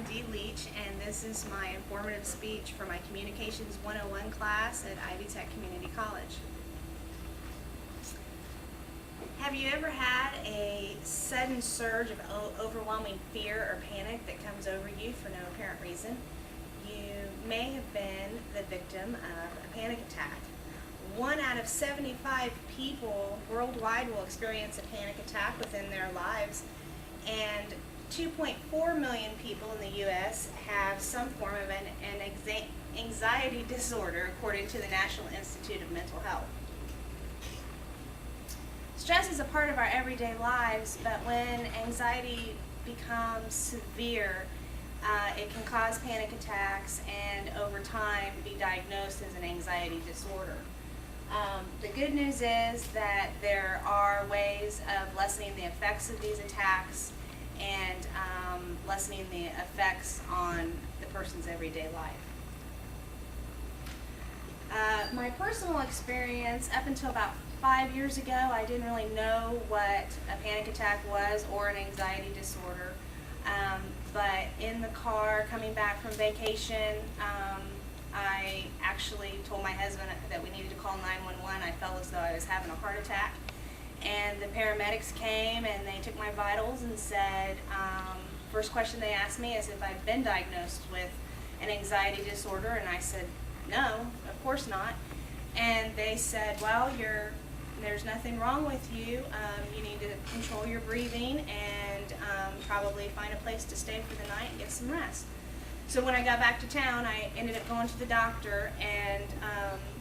I'm Dee Leach, and this is my informative speech for my Communications 101 class at Ivy Tech Community College. Have you ever had a sudden surge of overwhelming fear or panic that comes over you for no apparent reason? You may have been the victim of a panic attack. 1 out of 75 people worldwide will experience a panic attack within their lives, and 2.4 million people in the U.S. have some form of an anxiety disorder, according to the National Institute of Mental Health. Stress is a part of our everyday lives, but when anxiety becomes severe, it can cause panic attacks and over time be diagnosed as an anxiety disorder. The good news is that there are ways of lessening the effects of these attacks and lessening the effects on the person's everyday life. My personal experience, up until about 5 years ago, I didn't really know what a panic attack was or an anxiety disorder. But in the car coming back from vacation, I actually told my husband that we needed to call 911. I felt as though I was having a heart attack. And the paramedics came and they took my vitals and said, first question they asked me is if I'd been diagnosed with an anxiety disorder, and I said, no, of course not. And they said, well, there's nothing wrong with you. You need to control your breathing and probably find a place to stay for the night and get some rest. So when I got back to town, I ended up going to the doctor, and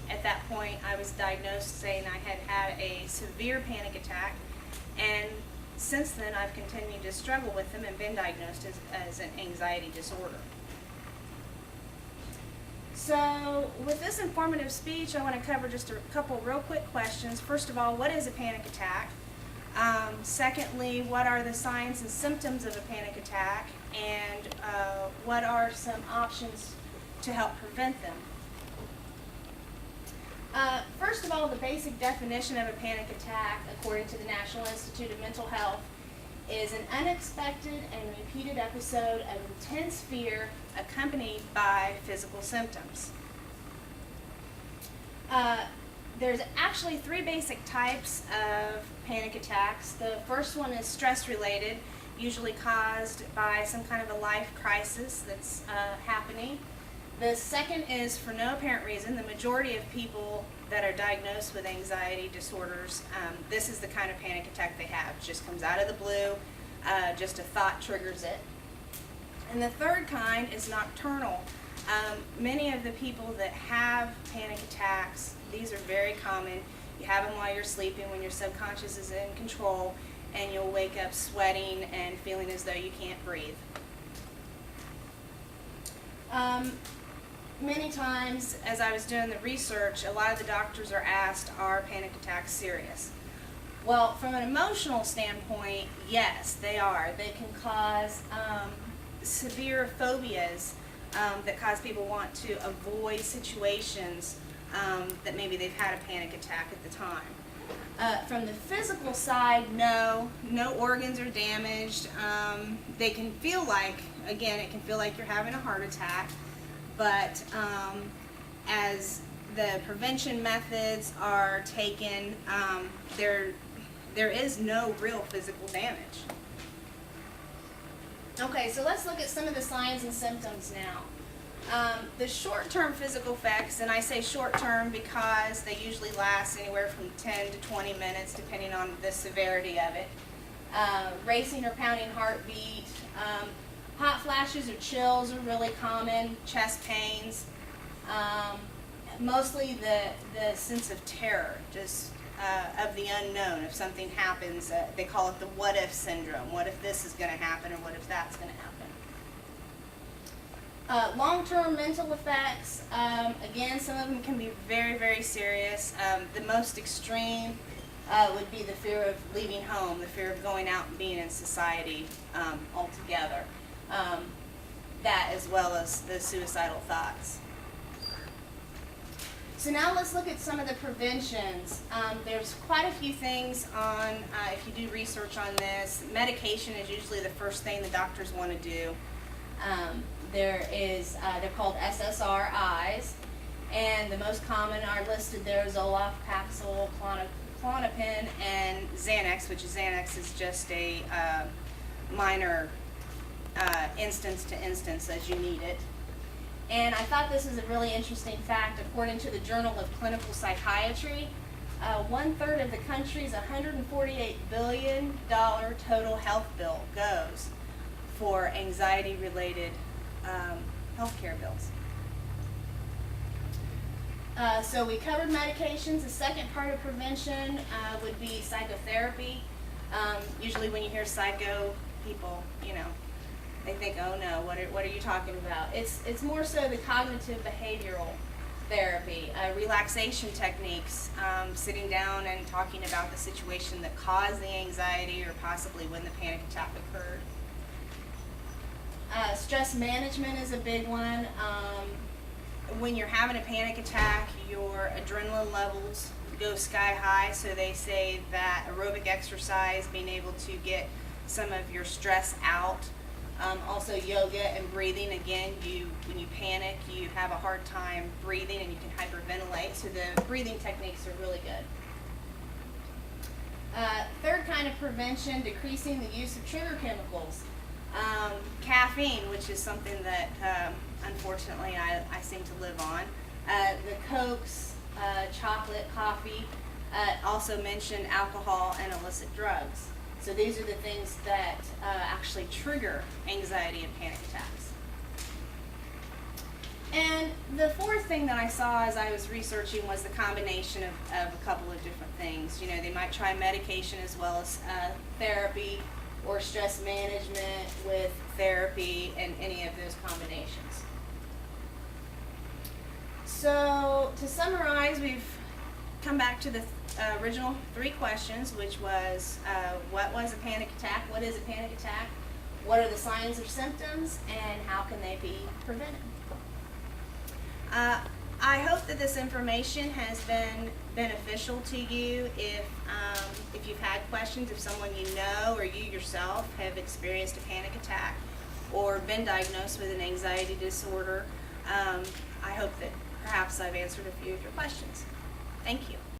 at that point I was diagnosed saying I had had a severe panic attack, and since then I've continued to struggle with them and been diagnosed as an anxiety disorder. So with this informative speech, I want to cover just a couple real quick questions. First of all, what is a panic attack? Secondly, what are the signs and symptoms of a panic attack? And what are some options to help prevent them? First of all, the basic definition of a panic attack, according to the National Institute of Mental Health, is an unexpected and repeated episode of intense fear accompanied by physical symptoms. There's actually 3 basic types of panic attacks. The first one is stress-related, usually caused by some kind of a life crisis that's happening. The second is for no apparent reason. The majority of people that are diagnosed with anxiety disorders, this is the kind of panic attack they have. It just comes out of the blue, just a thought triggers it. And the third kind is nocturnal. Many of the people that have panic attacks, these are very common. You have them while you're sleeping when your subconscious is in control, and you'll wake up sweating and feeling as though you can't breathe. Many times, as I was doing the research, a lot of the doctors are asked, are panic attacks serious? Well, from an emotional standpoint, yes, they are. They can cause severe phobias that cause people want to avoid situations that maybe they've had a panic attack at the time. From the physical side, no organs are damaged. They can feel like, again, it can feel like you're having a heart attack, but as the prevention methods are taken, there is no real physical damage. Okay, so let's look at some of the signs and symptoms now. The short-term physical effects, and I say short-term because they usually last anywhere from 10 to 20 minutes depending on the severity of it. Racing or pounding heartbeat, hot flashes or chills are really common, chest pains, mostly the sense of terror, just of the unknown. If something happens, they call it the what if syndrome. What if this is going to happen, or what if that's going to happen? Long-term mental effects, again, some of them can be very, very serious. The most extreme would be the fear of leaving home, the fear of going out and being in society altogether. That, as well as the suicidal thoughts. So now let's look at some of the preventions. There's quite a few things on, if you do research on this, medication is usually the first thing the doctors want to do. They're called SSRIs, and the most common are listed there: Zoloft, Paxil, Klonopin, and Xanax, which is just a minor instance to instance as you need it. And I thought this was a really interesting fact. According to the Journal of Clinical Psychiatry, 1/3 of the country's $148 billion total health bill goes for anxiety-related healthcare bills. So we covered medications. The second part of prevention would be psychotherapy. Usually when you hear psycho, people, they think, oh no, what are you talking about? It's more so the cognitive behavioral therapy, relaxation techniques, sitting down and talking about the situation that caused the anxiety or possibly when the panic attack occurred. Stress management is a big one. When you're having a panic attack, your adrenaline levels go sky high, so they say that aerobic exercise, being able to get some of your stress out, also yoga and breathing. Again, when you panic, you have a hard time breathing and you can hyperventilate, so the breathing techniques are really good. Third kind of prevention, decreasing the use of trigger chemicals. Caffeine, which is something that unfortunately I seem to live on. The Cokes, chocolate, coffee, also mentioned alcohol and illicit drugs. So these are the things that actually trigger anxiety and panic attacks. And the fourth thing that I saw as I was researching was the combination of a couple of different things. They might try medication as well as therapy, or stress management with therapy, and any of those combinations. So to summarize, we've come back to the original 3 questions, which was what was a panic attack, what is a panic attack, what are the signs or symptoms, and how can they be prevented. I hope that this information has been beneficial to you. If you've had questions, if someone you know or you yourself have experienced a panic attack or been diagnosed with an anxiety disorder, I hope that perhaps I've answered a few of your questions. Thank you.